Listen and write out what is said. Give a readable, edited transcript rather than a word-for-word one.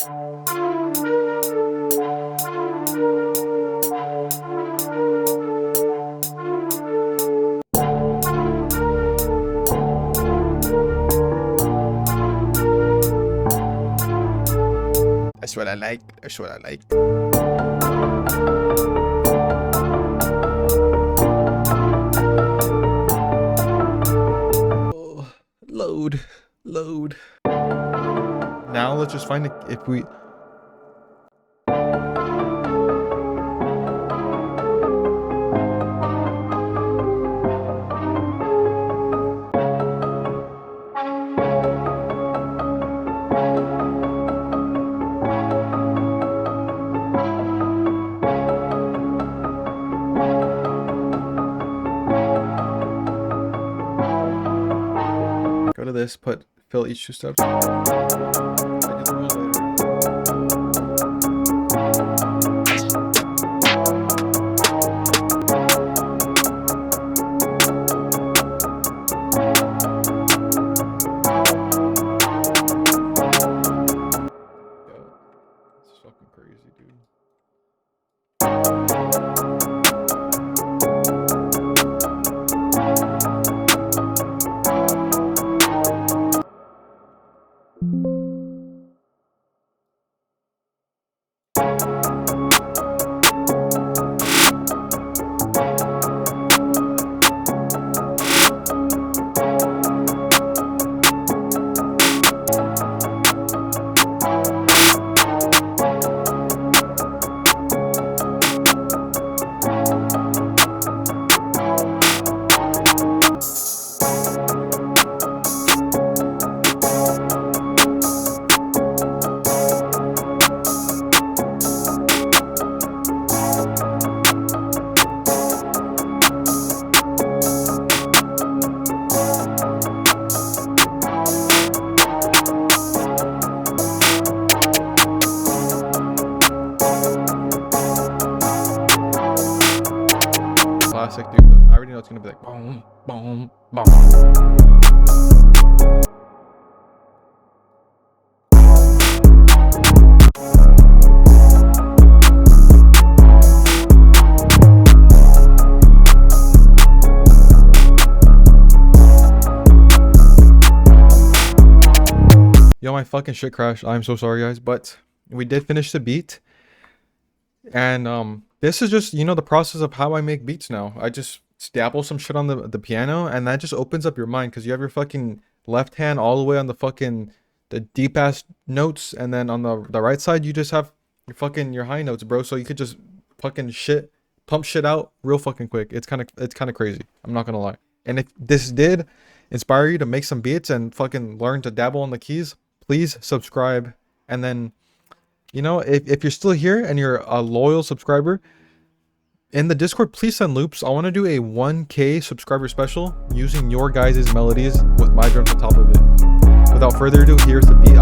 That's what I like. That's what I like. Oh, load. Now let's just find it if we. Go to this, fill each 2 steps. It's fucking crazy, dude. Classic, dude. I already know it's gonna be like boom, boom, boom. Yo, my fucking shit crashed. I'm so sorry, guys, but we did finish the beat. And this is just, you know, the process of how I make beats now. I just dabble some shit on the piano, and that just opens up your mind, because you have your fucking left hand all the way on the deep ass notes, and then on the right side you just have your high notes, bro. So you could just fucking pump shit out real fucking quick. It's kind of crazy, I'm not gonna lie. And if this did inspire you to make some beats and fucking learn to dabble on the keys, please subscribe. And then, you know, if you're still here and you're a loyal subscriber, in the Discord, please send loops. I want to do a 1K subscriber special using your guys' melodies with my drums on top of it. Without further ado, here's the beat.